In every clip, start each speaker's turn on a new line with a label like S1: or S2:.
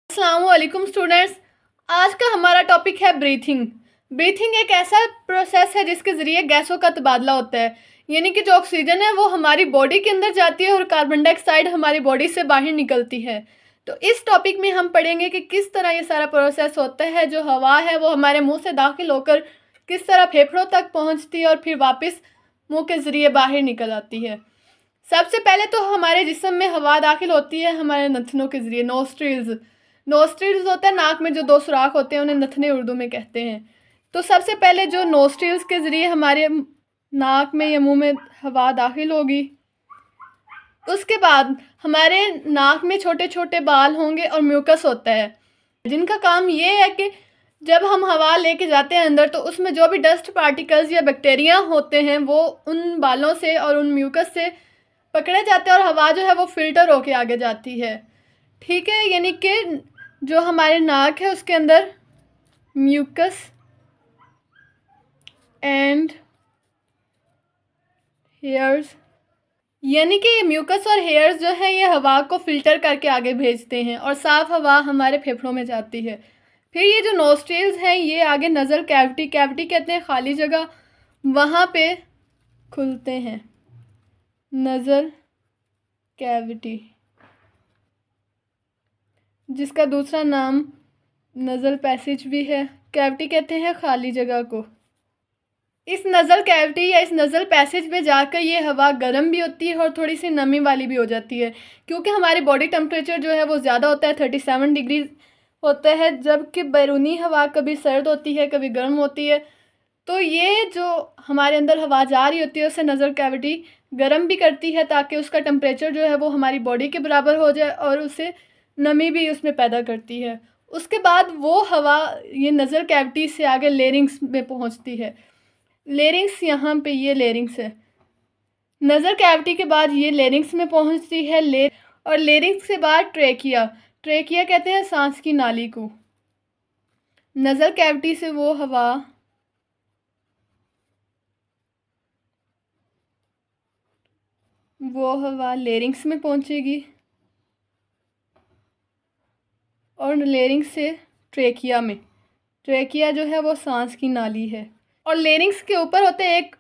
S1: अस्सलामुअलैकुम स्टूडेंट्स। आज का हमारा टॉपिक है ब्रीथिंग। ब्रीथिंग एक ऐसा प्रोसेस है जिसके ज़रिए गैसों का तबादला होता है, यानी कि जो ऑक्सीजन है वो हमारी बॉडी के अंदर जाती है और कार्बन डाइऑक्साइड हमारी बॉडी से बाहर निकलती है। तो इस टॉपिक में हम पढ़ेंगे कि किस तरह ये सारा प्रोसेस होता है। जो हवा है वो हमारे मुंह से दाखिल होकर किस तरह फेफड़ों तक पहुंचती है और फिर वापस मुंह के ज़रिए बाहर निकल आती है। सबसे पहले तो हमारे जिस्म में हवा दाखिल होती है हमारे नथनों के ज़रिए। नोस्ट्रिल्स होता है नाक में जो दो सुराख होते हैं, उन्हें नथने उर्दू में कहते हैं। तो सबसे पहले जो नोस्ट्रिल्स के ज़रिए हमारे नाक में या मुंह में हवा दाखिल होगी, उसके बाद हमारे नाक में छोटे छोटे बाल होंगे और म्यूकस होता है, जिनका काम ये है कि जब हम हवा लेके जाते हैं अंदर तो उसमें जो भी डस्ट पार्टिकल्स या बैक्टीरिया होते हैं वो उन बालों से और उन म्यूकस से पकड़े जाते हैं और हवा जो है वो फिल्टर होके आगे जाती है। ठीक है, यानी कि जो हमारे नाक है उसके अंदर म्यूकस एंड हेयर्स, यानी कि ये म्यूकस और हेयर्स जो है ये हवा को फिल्टर करके आगे भेजते हैं और साफ़ हवा हमारे फेफड़ों में जाती है। फिर ये जो नोस्ट्रिल्स हैं ये आगे नज़ल कैविटी कहते हैं खाली जगह, वहाँ पे खुलते हैं। नज़ल कैविटी, जिसका दूसरा नाम नज़ल पैसेज भी है। कैविटी कहते हैं खाली जगह को। इस नज़ल कैविटी या इस नज़ल पैसेज में जाकर ये हवा गर्म भी होती है और थोड़ी सी नमी वाली भी हो जाती है, क्योंकि हमारी बॉडी टेम्परेचर जो है वो ज़्यादा होता है, 37 डिग्री होता है, जबकि बैरूनी हवा कभी सर्द होती है कभी गर्म होती है। तो ये जो हमारे अंदर हवा जा रही होती है उसे नज़ल कैविटी गर्म भी करती है ताकि उसका टेम्परेचर जो है वो हमारी बॉडी के बराबर हो जाए और उसे नमी भी उसमें पैदा करती है। उसके बाद वो हवा ये नज़ल कैविटी से आगे लेरिंग्स में पहुंचती है। लेरिंग्स, यहाँ पे ये लेरिंग्स है। नज़ल कैविटी के बाद ये लेरिंग्स में पहुंचती है और लेरिंग्स के बाद ट्रेकिया कहते हैं सांस की नाली को। नज़ल कैविटी से वो हवा लेरिंग्स में पहुंचेगी और लेरिंग्स से ट्रेकिया जो है वो सांस की नाली है। और लेरिंग्स के ऊपर होते हैं एक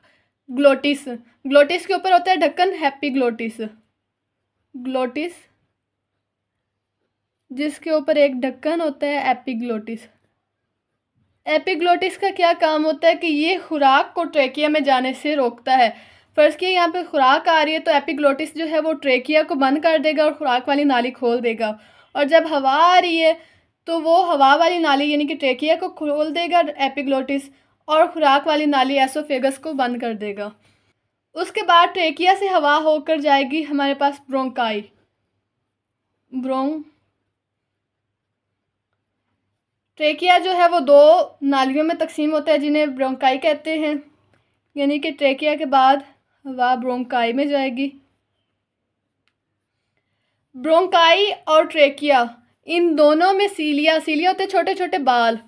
S1: ग्लोटिस के ऊपर होता है ढक्कन ग्लोटिस, जिसके ऊपर एक ढक्कन होता है एपिग्लोटिस का क्या काम होता है कि ये खुराक को ट्रेकिया में जाने से रोकता है। फर्ज किया यहाँ पे खुराक आ रही है तो एपिग्लोटिस जो है वो ट्रेकिया को बंद कर देगा और खुराक वाली नाली खोल देगा, और जब हवा आ रही है तो वो हवा वाली नाली यानी कि ट्रेकिया को खोल देगा एपिग्लोटिस, और खुराक वाली नाली एसोफेगस को बंद कर देगा। उसके बाद ट्रेकिया से हवा होकर जाएगी हमारे पास ट्रेकिया जो है वो दो नालियों में तकसीम होता है जिन्हें ब्रोंकाई कहते हैं, यानी कि ट्रेकिया के बाद हवा ब्रोंकाई में जाएगी। ब्रोंकाई और ट्रेकिया इन दोनों में सीलिया होते हैं छोटे छोटे बाल,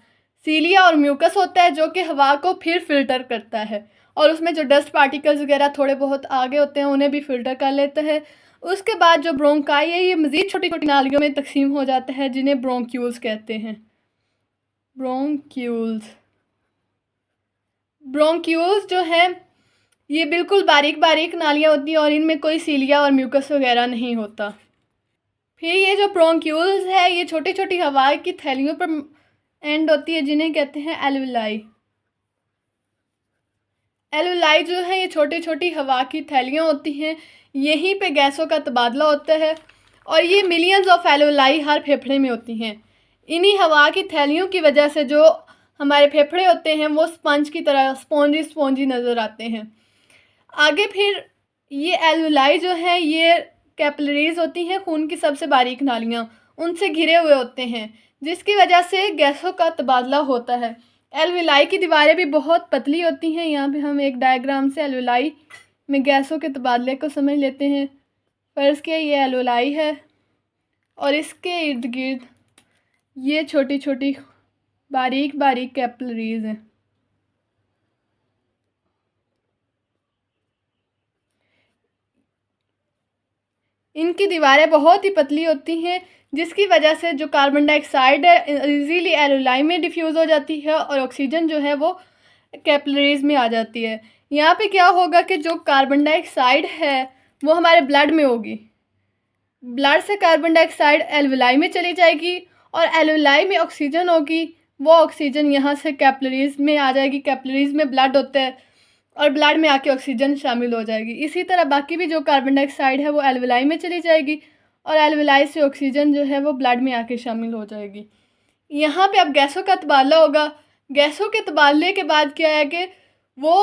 S1: सीलिया और म्यूकस होता है जो कि हवा को फिर फिल्टर करता है और उसमें जो डस्ट पार्टिकल्स वगैरह थोड़े बहुत आगे होते हैं उन्हें भी फिल्टर कर लेता है। उसके बाद जो ब्रोंकाई है ये मज़ीद छोटी छोटी नालियों में तकसीम हो जाता है जिन्हें ब्रोंक्यूल्स कहते हैं। ब्रोंक्यूल्स जो हैं ये बिल्कुल बारीक बारीक नालियाँ होती हैं और इनमें कोई सीलिया और म्यूकस वगैरह नहीं होता। फिर ये जो ब्रोंक्यूल्स है ये छोटी छोटी हवा की थैलियों पर एंड होती है जिन्हें कहते हैं एल्वुलाई जो है ये छोटी छोटी हवा की थैलियाँ होती हैं, यहीं पे गैसों का तबादला होता है और ये मिलियंस ऑफ एल्वुलाई हर फेफड़े में होती हैं। इन्हीं हवा की थैलियों की वजह से जो हमारे फेफड़े होते हैं वो स्पंज की तरह स्पॉन्जी नज़र आते हैं। आगे फिर ये एल्वुलाई जो है ये कैपिलरीज होती हैं, खून की सबसे बारीक नालियाँ, उनसे घिरे हुए होते हैं जिसकी वजह से गैसों का तबादला होता है। एल्वुलाई की दीवारें भी बहुत पतली होती हैं। यहाँ पे हम एक डायग्राम से एल्वुलाई में गैसों के तबादले को समझ लेते हैं। फ़र्ज़ किया ये एल्वुलाई है और इसके इर्द गिर्द ये छोटी छोटी बारीक बारीक कैपिलरीज हैं। इनकी दीवारें बहुत ही पतली होती हैं, जिसकी वजह से जो कार्बन डाइऑक्साइड है इजीली एल्वेलाई में डिफ्यूज़ हो जाती है और ऑक्सीजन जो है वो कैपिलरीज में आ जाती है। यहाँ पे क्या होगा कि जो कार्बन डाइऑक्साइड है वो हमारे ब्लड में होगी, ब्लड से कार्बन डाइऑक्साइड एल्वेलाई में चली जाएगी और एल्वेलाई में ऑक्सीजन होगी। वो ऑक्सीजन यहाँ से कैपिलरीज में आ जाएगी, कैपिलरीज में ब्लड होता है और ब्लड में आके ऑक्सीजन शामिल हो जाएगी। इसी तरह बाकी भी जो कार्बन डाइऑक्साइड है वो एल्वेलाई में चली जाएगी और एल्वेलाई से ऑक्सीजन जो है वो ब्लड में आके शामिल हो जाएगी। यहाँ पे अब गैसों का तबादला होगा। गैसों के तबादले के बाद क्या है कि वो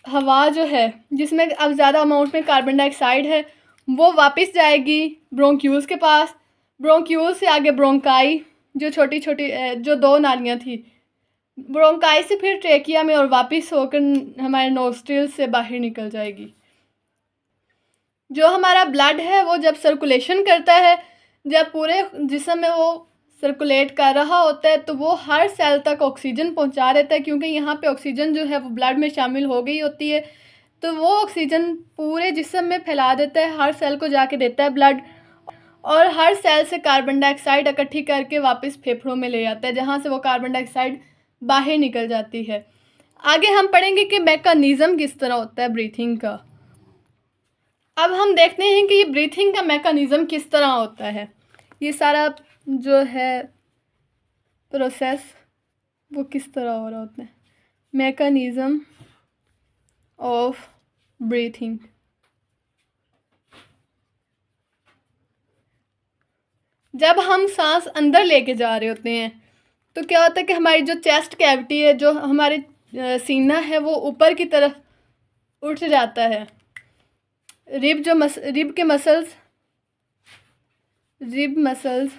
S1: हवा जो है जिसमें अब ज़्यादा अमाउंट में कार्बन डाइऑक्साइड है वो वापस जाएगी ब्रोंक्यूल्स के पास। ब्रोंक्यूल्स से आगे ब्रोंकाई, जो छोटी छोटी जो 2 नालियाँ थी, ब्रोंकाई से फिर ट्रेकिया में और वापस होकर हमारे नोस्ट्रिल से बाहर निकल जाएगी। जो हमारा ब्लड है वो जब सर्कुलेशन करता है, जब पूरे जिस्म में वो सर्कुलेट कर रहा होता है तो वो हर सेल तक ऑक्सीजन पहुंचा देता है, क्योंकि यहाँ पे ऑक्सीजन जो है वो ब्लड में शामिल हो गई होती है। तो वो ऑक्सीजन पूरे जिस्म में फैला देता है, हर सेल को जाके देता है ब्लड, और हर सेल से कार्बन डाइऑक्साइड इकट्ठी करके वापस फेफड़ों में ले आता है, जहाँ से वो कार्बन डाइऑक्साइड बाहर निकल जाती है। आगे हम पढ़ेंगे कि मैकेनिज़्म किस तरह होता है ब्रीथिंग का। अब हम देखते हैं कि ये ब्रीथिंग का मैकेनिज़्म किस तरह होता है। ये सारा जो है प्रोसेस वो किस तरह हो रहा होता है। Mechanism of breathing. जब हम सांस अंदर लेके जा रहे होते हैं तो क्या होता है कि हमारी जो चेस्ट कैविटी है, जो हमारे सीना है, वो ऊपर की तरफ उठ जाता है। रिब मसल्स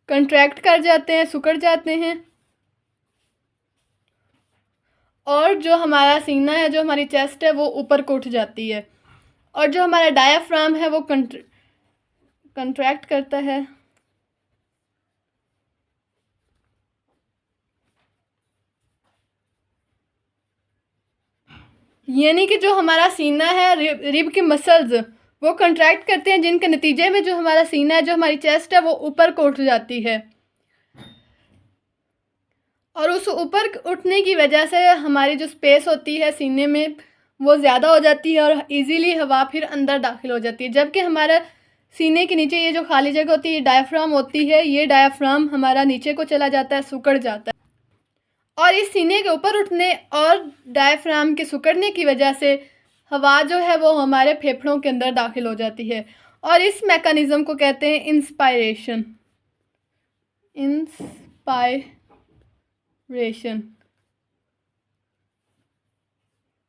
S1: कंट्रैक्ट कर जाते हैं, सिकुड़ जाते हैं, और जो हमारा सीना है, जो हमारी चेस्ट है, वो ऊपर को उठ जाती है, और जो हमारा डायाफ्राम है वो कंट्रैक्ट करता है। यानी कि जो हमारा सीना है, रिब के मसल्स वो कंट्रैक्ट करते हैं, जिनके नतीजे में जो हमारा सीना है, जो हमारी चेस्ट है, वो ऊपर को उठ जाती है, और उस ऊपर उठने की वजह से हमारी जो स्पेस होती है सीने में वो ज़्यादा हो जाती है और इजीली हवा फिर अंदर दाखिल हो जाती है। जबकि हमारा सीने के नीचे ये जो खाली जगह होती है, ये डायाफ्राम होती है, ये डायाफ्राम हमारा नीचे को चला जाता है, सिकुड़ जाता है, और इस सीने के ऊपर उठने और डायाफ्राम के सिकुड़ने की वजह से हवा जो है वो हमारे फेफड़ों के अंदर दाखिल हो जाती है, और इस मैकेनिज़्म को कहते हैं इंस्पायरेशन।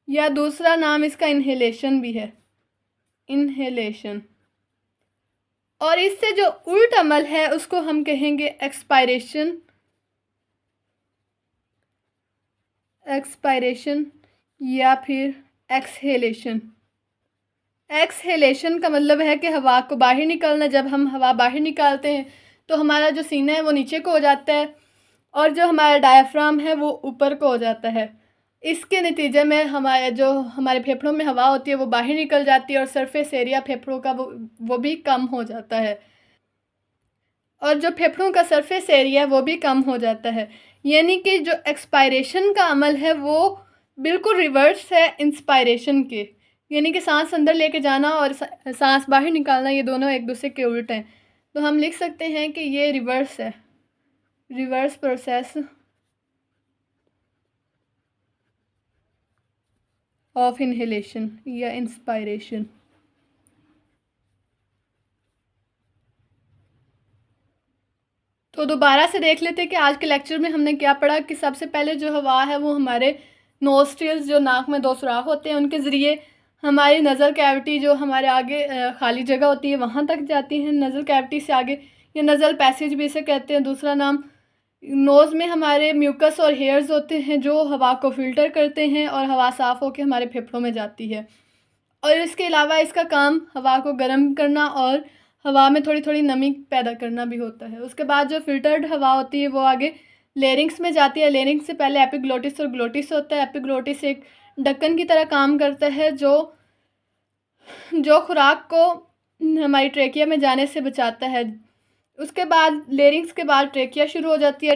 S1: या दूसरा नाम इसका इनहेलेशन भी है, इनहेलेशन। और इससे जो उल्ट अमल है उसको हम कहेंगे एक्सपायरेशन या फिर एक्सहेलेशन। एक्सहेलेशन का मतलब है कि हवा को बाहर निकालना। जब हम हवा बाहर निकालते हैं तो हमारा जो सीना है वो नीचे को हो जाता है और जो हमारा डायाफ्राम है वो ऊपर को हो जाता है। इसके नतीजे में हमारे फेफड़ों में हवा होती है वो बाहर निकल जाती है और सरफेस एरिया फेफड़ों का वो भी कम हो जाता है, और जो फेफड़ों का सरफेस एरिया है वो भी कम हो जाता है। यानी कि जो एक्सपायरेशन का अमल है वो बिल्कुल रिवर्स है इंस्पायरेशन के। यानी कि सांस अंदर लेके जाना और सांस बाहर निकालना, ये दोनों एक दूसरे के उल्ट हैं। तो हम लिख सकते हैं कि ये रिवर्स है, रिवर्स प्रोसेस ऑफ इनहेलेशन या इंस्पायरेशन। तो दोबारा से देख लेते हैं कि आज के लेक्चर में हमने क्या पढ़ा। कि सबसे पहले जो हवा है वो हमारे नोस्ट्रिल्स, जो नाक में 2 सुराख होते हैं, उनके ज़रिए हमारी नज़ल कैविटी, जो हमारे आगे खाली जगह होती है, वहाँ तक जाती है। नज़ल कैविटी से आगे या नज़ल पैसेज भी इसे कहते हैं। दूसरा नाम, नोज़ में हमारे म्यूकस और हेयर्स होते हैं जो हवा को फ़िल्टर करते हैं और हवा साफ़ होकर हमारे फेफड़ों में जाती है। और इसके अलावा इसका काम हवा को गर्म करना और हवा में थोड़ी थोड़ी नमी पैदा करना भी होता है। उसके बाद जो फ़िल्टर्ड हवा होती है वो आगे लेरिंग्स में जाती है। लेरिंग्स से पहले एपिग्लोटिस और ग्लोटिस होता है। एपिग्लोटिस एक ढक्कन की तरह काम करता है जो जो खुराक को हमारी ट्रेकिया में जाने से बचाता है। उसके बाद लेरिंग्स के बाद ट्रेकिया शुरू हो जाती है।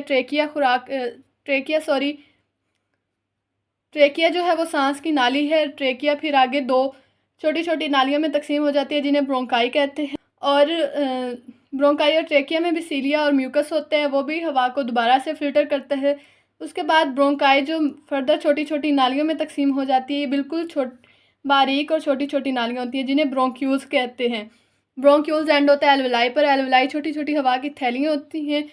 S1: ट्रेकिया जो है वो सांस की नाली है। ट्रेकिया फिर आगे 2 छोटी-छोटी नालियों में तकसीम हो जाती है जिन्हें ब्रोंकाई कहते हैं। और ब्रोंकाई और ट्रेकिया में भी सीलिया और म्यूकस होते हैं, वो भी हवा को दोबारा से फ़िल्टर करते हैं। उसके बाद ब्रोंकाई जो फर्दर छोटी-छोटी नालियों में तकसीम हो जाती है, ये बिल्कुल बारीक और छोटी-छोटी नालियाँ होती हैं जिन्हें ब्रोंक्यूल्स कहते हैं। ब्रोंक्यूल्स एंड होता है एल्वेलाई पर। एल्वेलाई छोटी-छोटी हवा की थैलियाँ होती हैं।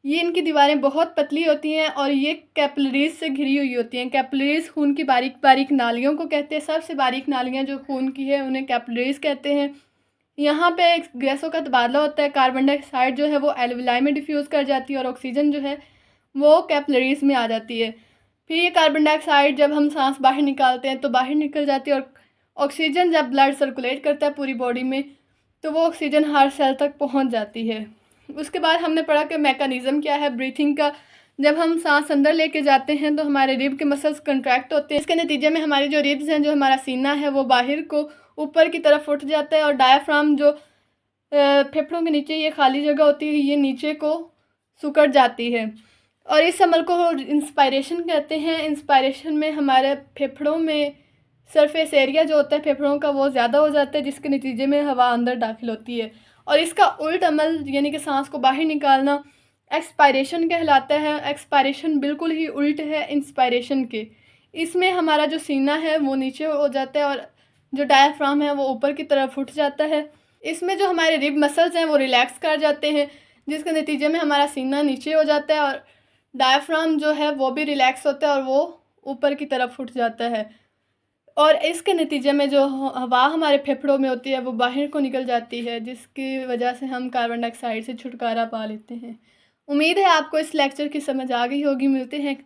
S1: ये इनकी दीवारें बहुत पतली होती हैं और ये कैपिलरीज़ से घिरी हुई होती हैं। कैपिलरीज़ खून की बारीक-बारीक नालियों को कहते हैं। सबसे बारीक नालियाँ जो खून की है उन्हें कैपिलरीज़ कहते हैं। यहाँ पे गैसों का तबादला होता है। कार्बन डाइऑक्साइड जो है वो एल्वेलाई में डिफ्यूज़ कर जाती है और ऑक्सीजन जो है वो कैपिलरीज़ में आ जाती है। फिर ये कार्बन डाइऑक्साइड जब हम सांस बाहर निकालते हैं तो बाहर निकल जाती है और ऑक्सीजन जब ब्लड सर्कुलेट करता है पूरी बॉडी में तो वो ऑक्सीजन हर सेल तक पहुँच जाती है। उसके बाद हमने पढ़ा कि मैकेनिज़्म क्या है ब्रीथिंग का। जब हम सांस अंदर लेके जाते हैं तो हमारे रिब के मसल्स कंट्रैक्ट होते हैं। इसके नतीजे में हमारी जो रिब्स हैं, जो हमारा सीना है, वो बाहर को ऊपर की तरफ उठ जाता है और डायाफ्राम जो फेफड़ों के नीचे ये खाली जगह होती है, ये नीचे को सिकुड़ जाती है और इस अमल को इंस्पायरेशन कहते हैं। इंस्पायरेशन में हमारे फेफड़ों में सरफेस एरिया जो होता है फेफड़ों का वो ज़्यादा हो जाता है, जिसके नतीजे में हवा अंदर दाखिल होती है। और इसका उल्ट अमल यानी कि सांस को बाहर निकालना एक्सपायरेशन कहलाता है। एक्सपायरेशन बिल्कुल ही उल्ट है इंस्पायरेशन के। इसमें हमारा जो सीना है वो नीचे हो जाता है और जो डायाफ्राम है वो ऊपर की तरफ उठ जाता है। इसमें जो हमारे रिब मसल्स हैं वो रिलैक्स कर जाते हैं, जिसके नतीजे में हमारा सीना नीचे हो जाता है और डायाफ्राम जो है वो भी रिलैक्स होता है और वो ऊपर की तरफ उठ जाता है। और इसके नतीजे में जो हवा हमारे फेफड़ों में होती है वो बाहर को निकल जाती है, जिसकी वजह से हम कार्बन डाइऑक्साइड से छुटकारा पा लेते हैं। उम्मीद है आपको इस लेक्चर की समझ आ गई होगी। मिलते हैं